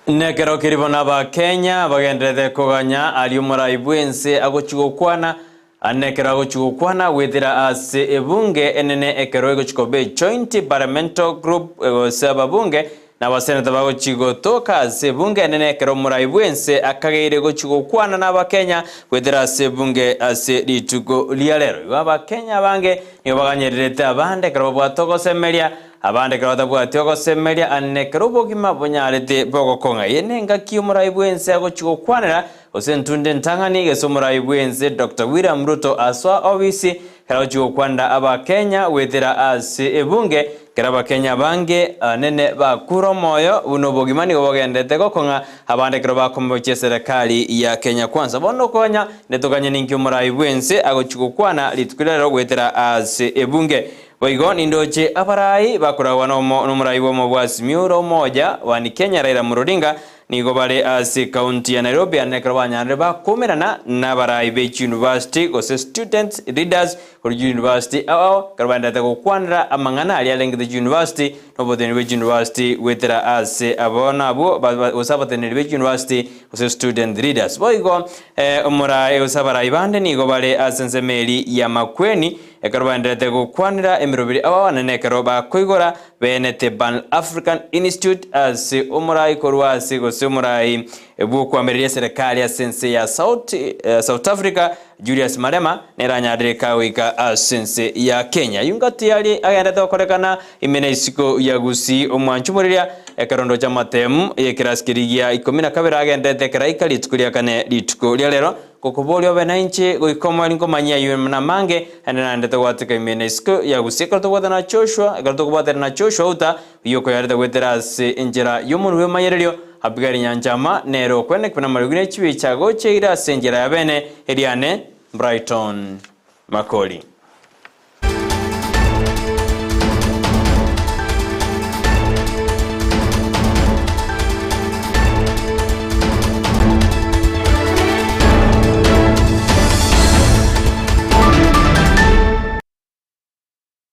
Nekero kiribona ba Kenya bagendete kuganya ali umuraibwense agochugukwana anekero agochugukwana withira ase ebunge enene ekero egochikobe joint parliamentary group saba bunge na baseneta bagochigotoka ase bunge enene ekero umuraibwense akageire gochugukwana na ba Kenya withira ase bunge ase litugo lialero ba Kenya bange niyo baganyerete abande kero bwatogosemeria abande karata bwati ogosemeria anekero bogima bonyarete bogokonga yenenga kiumuraibwense agochigokwanira osentunde ntangani gesomuraibwense Dr. William Ruto aswa obisi karagochigokwanda aba Kenya wethera ase ebunge keraba Kenya bange nene bakuro moyo uno bogima ni bogendete gokonga abande kero bakomboche serikali ya Kenya kwanza bono konya netokanye ninki umuraibwense agochigokwana litukulero wethera ase ebunge Boigo nindoche abarai bakurawa n'umurai wo mu bwasimiro moja wani Kenya Raila Odinga nigo bale ase county ya Nairobi anekrabanyare bakomerana n'abarai be university gose students leaders or university ao karabanda gukwanira amangana ali alengede university nobodeni be university wetera ase abona abo usabateni be university gose student leaders boigo umurai usabarai bande nigo bale asensemeli ya makweni ekarabanda gukwanira emirobiri abawana nekero koigora benete Pan African Institute ase umurai korwa ase Sumurai bw'okwamerera serikali ya sense ya South Africa Julius Malema neranyadire kawika sense ya Kenya yungati yali agenda okorekana imene isiko ya Gusii omwanchumuriria ekarondo cha matemu yekiraskirigia 12 agenda tekeraika litukulia kane litukulia lero kokobolyo benanche goikoma linkomanya yuna mange anandete watika imene isiko ya Gusii karto wadana Joshua karto wadana Joshua Auta yoko yarete weteras injera yomuntu wemayerelyo abigari nyanjama nero kwene kuna marugine chibi chago cheira senjera ya bene Eliane Brighton Makori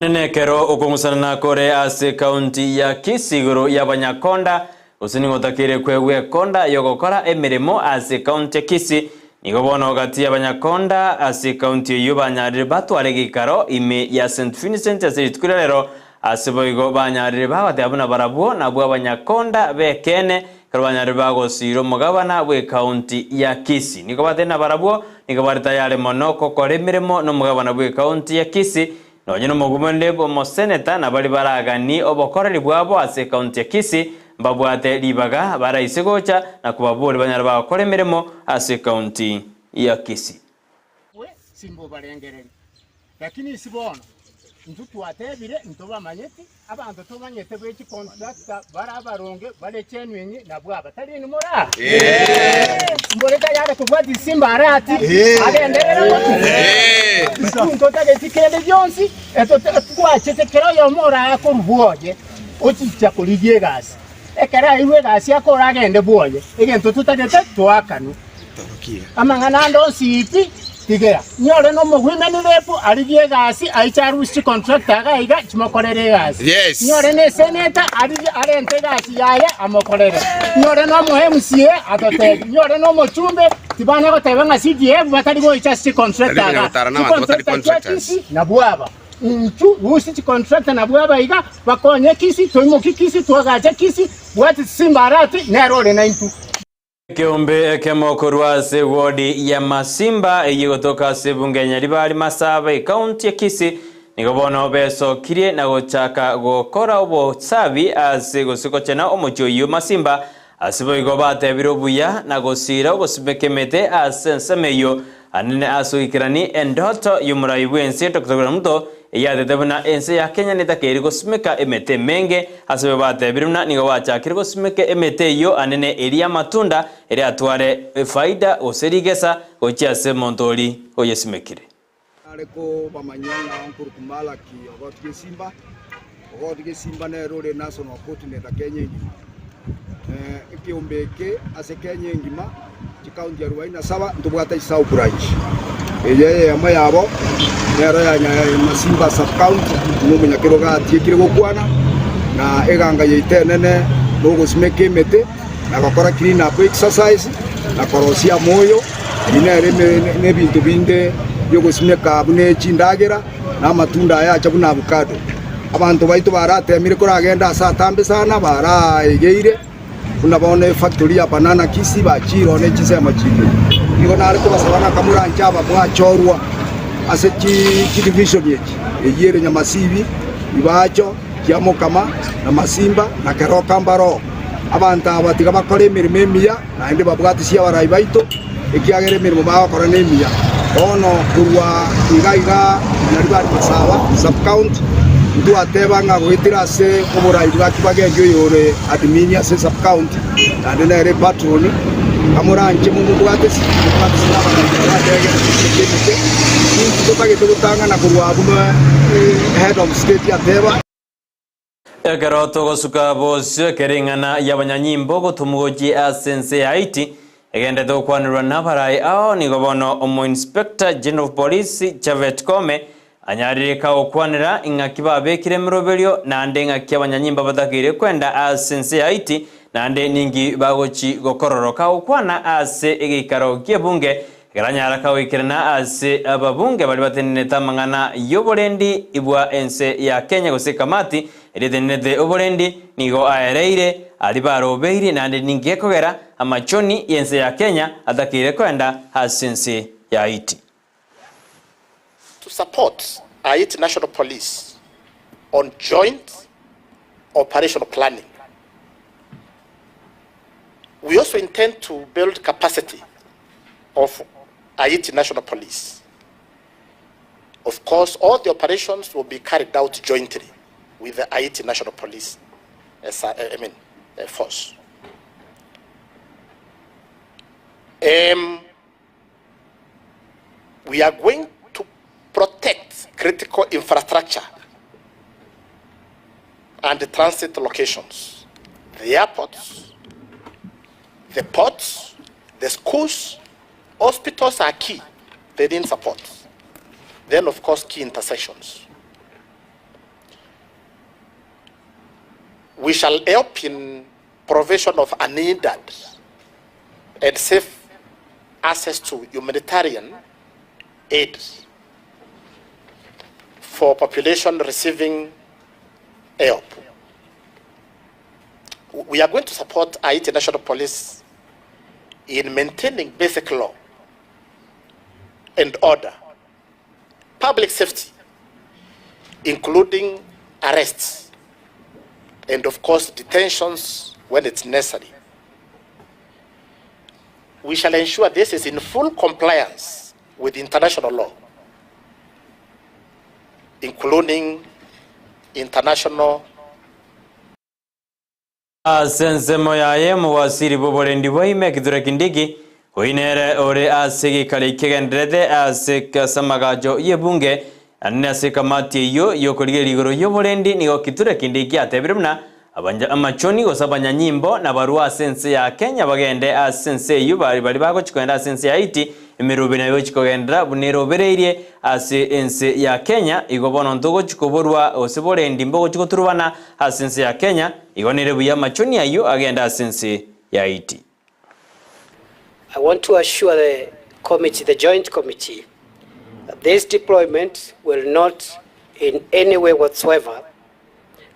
Nenekero okungusana na kore ase county ya Kisii guru ya Banyakonda usiningotakire kwewe konda yogokora emirimo ase county Kisii nigobono gati ya Banyakonda ase county yubanyarire batware gikaro ime ya St Vincent ase itkurero ase boigo banyarire bagate abuna barabo nabwo Abanyakonda bekene karabanyarire bagosiro mugabana we county ya Kisii nigobate na barabo nigobarita yale monoko kore emirimo no mugabana we county ya Kisii Nonyino mugumende bo seneta na bali baragani obokoreri bwabo ase county ya Kisii mbabwate libaga baraisegocha na kubabuli banyara bakore mirimo ase county ya Kisii we simbo barengereri lakini sibona ntutu atebire ntoba manyeti abantu tobanyete bweki contractor barabaronge balechenwenye nabwaba tali ni mora mboleka yale kuva December arati agenderera ntotage tikende jonsi eto twachete kero yo mora akoruboje ochicha kuligie gas ekera iwe gas yakora agende boye egento tutagete twakanu amangana ndo sipi Tigera nyore no muhime ni lepo aligie gasi aicharushi contractor agaiga chimokorere gasi yes nyore ne senator arente gasi yaya amokorere nyore no muhemsie adote nyore no mochumbe tibana ko tebanga CDF batari go ichashi contractor na bwaba ntu usi contractor na bwaba iga bakonye Kisii toimo Kisii twagaje Kisii bwati simbarati nerore na intu Kiombe kemokorwase wodi ya Masimba eyigotoka sebunge nyaribali Masaba county ya Kisii nigobono beso kirie na gochaka gokora obo sabi ase gosiko chena omochoyo Masimba asibo igobate birobuya na gosira gosibekemete ase nsemeyo anene asuikirani endoto yumuraibwense Dr. William eyadetebuna ense ya Kenya nitakeri gosimeka emete menge asibe bate biruna nigo wachakire gosimeka emete yo anene eria matunda eri atware faida oserigesa ochiase montori oyesimekire areko bamanyanga nkurukumala ki ogotige simba ne role national court ne Kenya ngima ikiombeke ase Kenya ngima chikaunti ya 47 ntubwata isau branch eye amayabo nero ya Masimba sub county mumenya kiroga tikire gokwana na eganga yitenene no gosimeke mete na gukora clean up exercise na korosia moyo ine ne bintu binde byo gusimeka bune chindagira na matunda ya chabu na avocado abantu baitu baratemire kuragenda saa tambe sana baraegeire kuna bone factory ya banana Kisii bachiro ne chisema chinde iko na ariko basabana kamura nchaba mwachorwa ase chi division yechi eyere nyamasibi ibacho kiamo kama na masimba na keroka mbaro abantu abatiga bakore emirimo emiya naende babwati cia barai baito ekiagere emirimo bagokora nemiya ono kurwa igaiga nari basaba sub county ndu atebanga gwitira ase oburai bwakibagenge yore admin ase sub county naende nere patron kamuranje mungu bwatesi na kurwa head of state ateba Ekero togosuka bose keringana yabanyanyimbo gotumugoji asense ya Haiti egende dokwanirwa nabarai ao nigobono omo inspector general of police Chavet Kome anyaririka okwanira ingakiba bekire miroberio nande ngaki abanyanyimbo badakire kwenda asense ya Haiti nande ningi bagochi gokororoka okwana ase egikaro kiebunge garanyara kawikirana ase ababunge bali batenene tamangana yoborendi ibwa ense ya Kenya gosekamati edenede oborendi nigo aereire alibarobeire nande ningekogera amachoni yense ya Kenya adakire kwenda asense ya Haiti to support Haiti National Police on joint operational planning. We also intend to build capacity of Haiti National Police. Of course, all the operations will be carried out jointly with the Haiti National Police force. We are going to protect critical infrastructure and the transit locations, the airports, the ports, the schools, hospitals are key. They need support. Then, of course, key intersections. We shall help in provision of unneeded and safe access to humanitarian aid for population receiving help. We are going to support Haiti National Police in maintaining basic law and order, public safety, including arrests, and of course detentions when it's necessary. We shall ensure this is in full compliance with international law, including international. Asense moyaye muwasiri boborendi boime kidure kindigi oinere ore asigi kale kegendrede asika samagajo yebunge anase kamati yo kolige ligoro yoborendi nigo kidure kindigi atebirumna abanja amachoni gosabanya nyimbo na barua asense ya Kenya bagende asense yu bari bago chikwenda asense ya Haiti emirube na yo chikogendra bunero bereirie ase ense ya Kenya igobono ntogo chikoborwa oseborendi mbogo chikoturubana asense ya Kenya igonere buya machoni ayo agenda asense ya Haiti. I want to assure the committee, the joint committee, that this deployment will not in any way whatsoever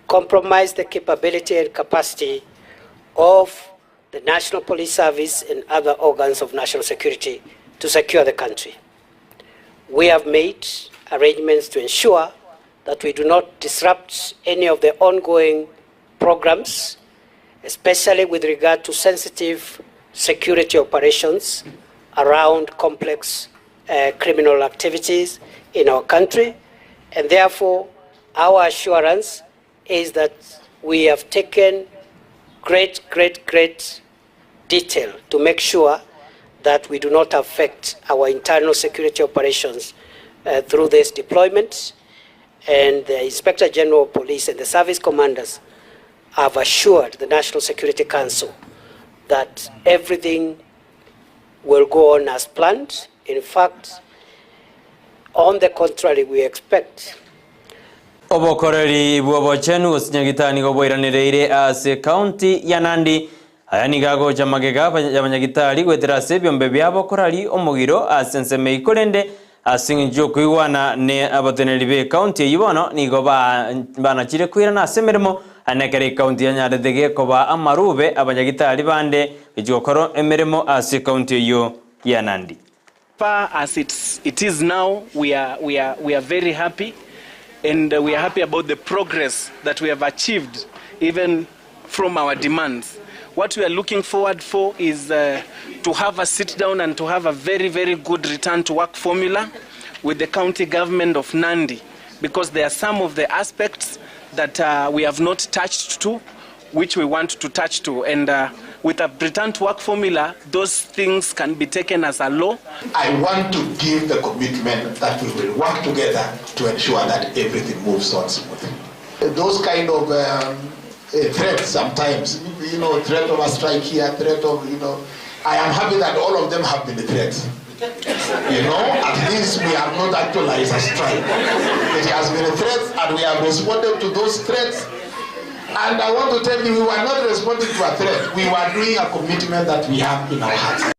compromise the capability and capacity of the National Police Service and other organs of national security to secure the country. We have made arrangements to ensure that we do not disrupt any of the ongoing programs, especially with regard to sensitive security operations around complex criminal activities in our country. And therefore, our assurance is that we have taken great detail to make sure that we do not affect our internal security operations through this deployment. And the Inspector General of Police and the service commanders have assured the National Security Council that everything will go on as planned. In fact, on the contrary, we expect Obokoreri bwobochenu osinyagitani goboiranire ase county ya Nandi aya ni gagocha magega abanyagitari gwetera sebyombe byabo korari omugiro asenseme ikorende asinjo kuiwana ne abateneri be county yibono nigo banachire kwira na semeremo anekere county ya Nyarethege koba amarube abanyagitari bande bijokoro emeremo asi county yo ya Nandi. Far as it is now, we are very happy, and we are happy about the progress that we have achieved, even from our demands. What we are looking forward for is to have a sit down and to have a very, very good return to work formula with the county government of Nandi, because there are some of the aspects that we have not touched to, which we want to touch to, and with a return to work formula, those things can be taken as a law. I want to give the commitment that we will work together to ensure that everything moves on smoothly. Those kind of threats sometimes, threat of a strike here, threat of, I am happy that all of them have been threats. At least we have not actualized a strike. It has been a threat and we have responded to those threats. And I want to tell you, we were not responding to a threat. We were doing a commitment that we have in our hearts.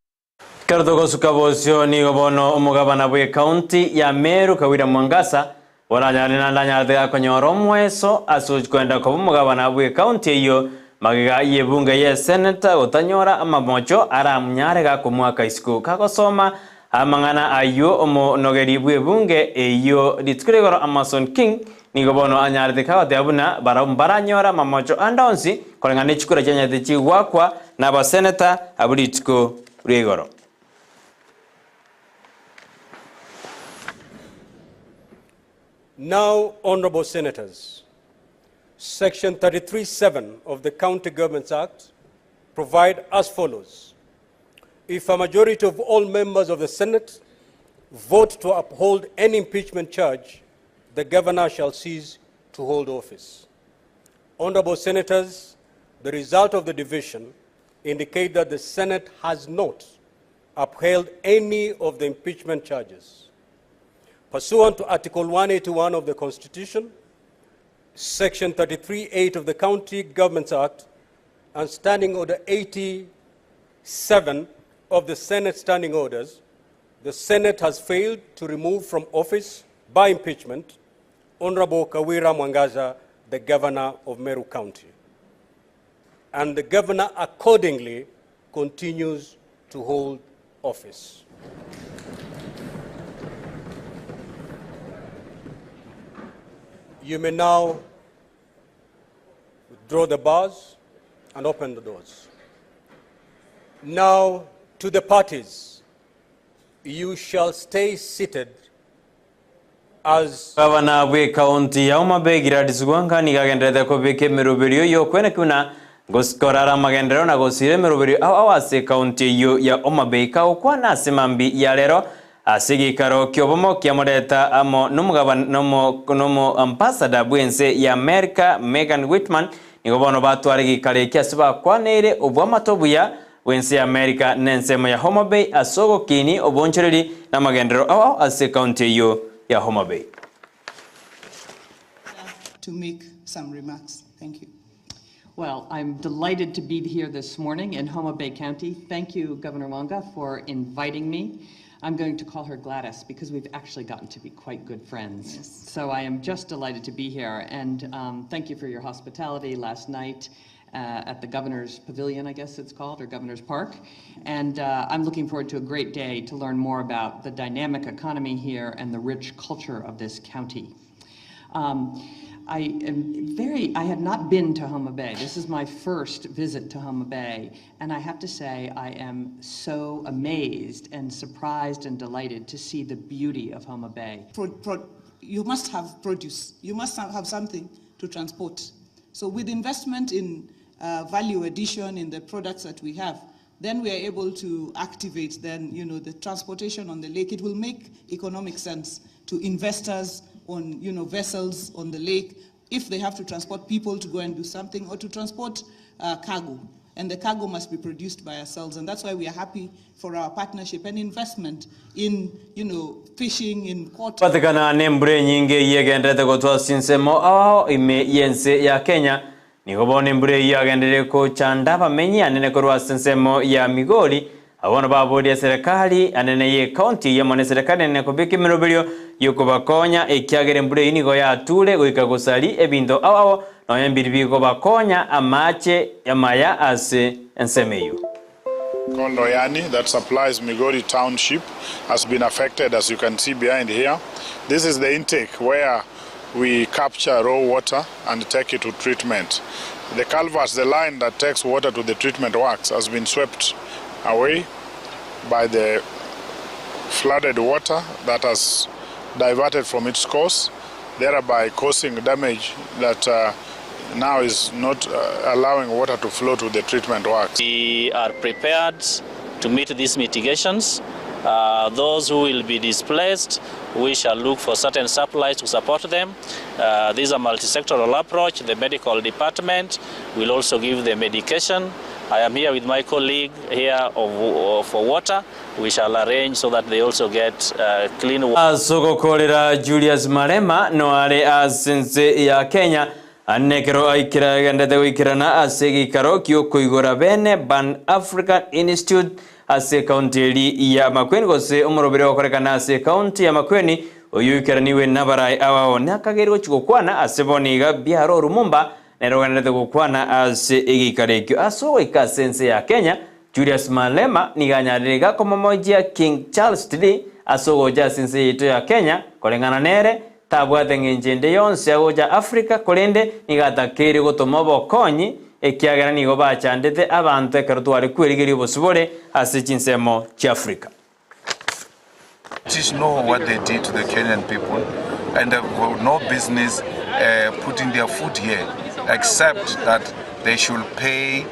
Kardogo sukabosio ni gobono umugabana bwe county ya Meru kawira Mwangasa wananyarina ndanyarde konyoro mweso asujkwenda ko umugabana bwe county iyo magiga yebunge ye senator utanyora amamocho aramnyare ga kumwaka isiku kakosoma amangana ayo omo nogeri bwe bunge iyo ditkuregoro Amazon King ni gobono anyarde kawate abuna baranyora mamocho andonsi kolengane chikura cyanyade chiwakwa na ba senator abulitiko regoro. Now, Honorable Senators, Section 33(7) of the County Governments Act provide as follows. If a majority of all members of the Senate vote to uphold any impeachment charge, the governor shall cease to hold office. Honorable Senators, the result of the division indicate that the Senate has not upheld any of the impeachment charges. Pursuant to Article 181 of the Constitution, Section 33(8) of the County Governments Act, and Standing Order 87 of the Senate Standing Orders, the Senate has failed to remove from office by impeachment Honorable Kawira Mwangaza, the Governor of Meru County. And the Governor accordingly continues to hold office. You may now withdraw the bars and open the doors. Now, to the parties, you shall stay seated as Governor bwe county ya Umabei Gladys Wanga ni gagendete ko beke meruberio yo kwene kuna goskorara magendero na gosire meruberio awase county yo ya Umabei ka okwana semambi ya lero asigi karo kyobomo kyamoreta amo numugabana nomo ambassador bwense ya America Megan Whitman nigobono batwarigi kale kyasiba kwanere obwamatobuya wense ya America nensemo ya Homa Bay asogo kini obonchereri na magendero awo ase county yo ya Homa Bay. To make some remarks. Thank you. Well, I'm delighted to be here this morning in Homa Bay County. Thank you, Governor Wanga, for inviting me. I'm going to call her Gladys because we've actually gotten to be quite good friends. Yes. So I am just delighted to be here, and thank you for your hospitality last night at the Governor's Pavilion, I guess it's called, or Governor's Park. And I'm looking forward to a great day to learn more about the dynamic economy here and the rich culture of this county. I had not been to Homa Bay. This is my first visit to Homa Bay, and I have to say I am so amazed and surprised and delighted to see the beauty of Homa Bay. You must have produce. You must have something to transport. So with investment in value addition in the products that we have, then we are able to activate the transportation on the lake. It will make economic sense to investors on vessels on the lake if they have to transport people to go and do something or to transport cargo. And the cargo must be produced by ourselves. And that's why we are happy for our partnership and investment in, fishing in quarter. Patikana nembre nyinge yegendete gotwa sinsemo ime yense ya Kenya nigobone mbure yagendere ko chanda bamenyi anene korwa sensemo ya Migori abona babodi ya serikali anene ye county ya mone serikali anene kubiki mirobilio yuko bakonya ekyagere mbure inigo ya tule goika gusali ebindo awo no yembiri bigo bakonya amache Amayia ase ensemeyo. Kondoyani that supplies Migori Township has been affected, as you can see behind here. This is the intake where we capture raw water and take it to treatment. The culverts, the line that takes water to the treatment works, has been swept away by the flooded water that has diverted from its course, thereby causing damage that now is not allowing water to flow to the treatment works. We are prepared to meet these mitigations. Those who will be displaced, we shall look for certain supplies to support them. This is a multi-sectoral approach. The medical department will also give the medication. I am here with my colleague here for water. We shall arrange so that they also get clean water. Asoko kolera Julius Malema no ale asense ya Kenya anekero aikira gandete wikirana asegi karo kyoko igora bene Ban African Institute ase county ya Makweni gose umurobere wakorekana ase county ya Makweni oyukiraniwe nabarai awawo nakagero chikokwana aseboniga biaro rumumba neroganete gukwana ase egikarekyo aso ikasense ya Kenya Julius Malema niganyarega komomojia King Charles III asogoja sense yetu ya Kenya kolengana nere tabwate ngenjende yonse agoja Africa kolende nigatakere gotoma bokonyi ekiagera nigo bachandete abantu ekarutware kwirigiri bosubore ase chinsemo cha Africa. Just know what they did to the Kenyan people, and they've got no business putting their foot here, except that they should pay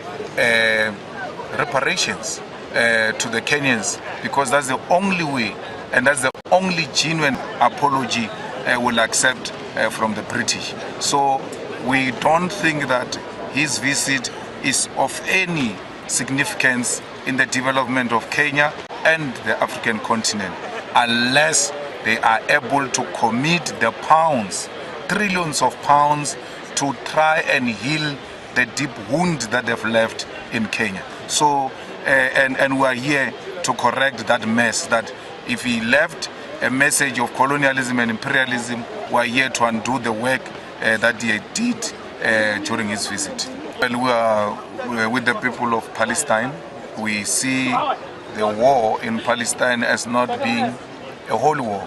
reparations to the Kenyans, because that's the only way, and that's the only genuine apology will accept from the British. So we don't think that his visit is of any significance in the development of Kenya and the African continent, unless they are able to commit the pounds, trillions of pounds, to try and heal the deep wound that they've left in Kenya. So, and we are here to correct that mess, that if he left a message of colonialism and imperialism, we are here to undo the work that he did during his visit. Well, we are with the people of Palestine. We see the war in Palestine as not being a holy war.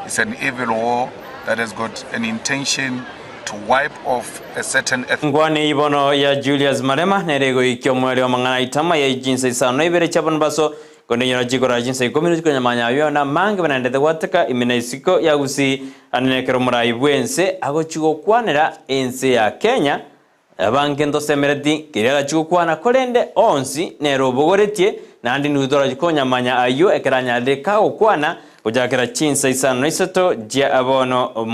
It's an evil war that has got an intention to wipe off a certain ethnic. Ngwani ibono ya Julius Malema nerego ikiomwele wa mangana itama ya Chinsa Isano Ibere chabon baso konde nyora jikora Chinsa ikomiri kwenye manyayo na mange banandete wataka imina isiko ya Gusii anenekero muraibwense ago chigokwanera ense ya Kenya abangendo semereti kirega chigokwana kolende onsi nero bogoretie nandi nudora jikonya manya ayo ekeranya de kagokwana ujakira Chinsa Isano isoto jia abono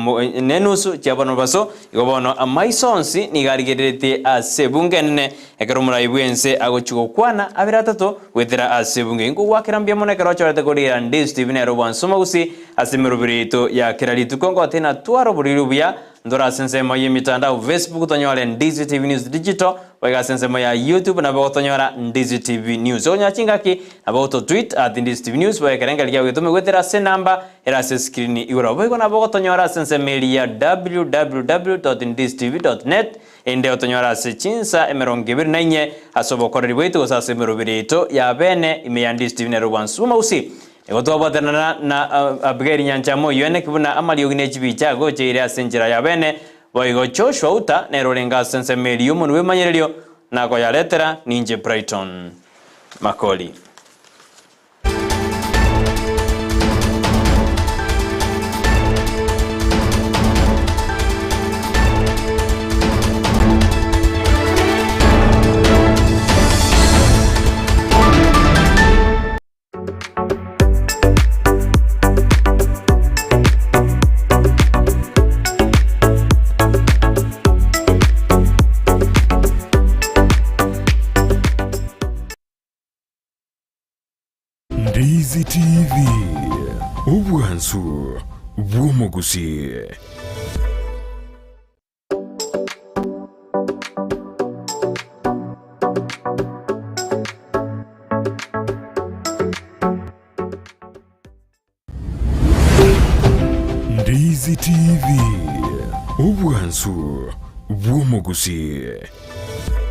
nenusu jia abono baso igobono amaisonsi nigarigerete asebunge nene ekero muraibwense ago chigokwana abiratatu wetera asebunge ngo wakirambia monekero chorete gorira Ndizi TV nero bwansoma Gusii asemerubirito ya kiralitu kongo tena twaro burirubya ndora sensemo ya mitandao Facebook tonyora Ndizi TV News Digital wega sensemo ya YouTube na botonyora Ndizi TV News onya chingaki about tweet at Ndizi TV News wega renga lya wetume wetera se namba era se screen iura wega na botonyora sensemeli ya www.ndizitv.net ende otonyora se Chinsa emerongibiri nainye asobokoreri wetu osase merubirito ya bene ime Ndizi TV nero bwansuma Gusii Egoto abatanana na abgeri nyanchamo yone kibuna amali ogine chibicha go cheira senjira ya bene boigo Joshua Auta nerolenga sensemeli yumuntu wemanyerelyo nako ya letera ninje Brighton Makori. Ndizi TV Ubwansu Gusii. Ndizi TV. Ubwansu bw'omu Gusii.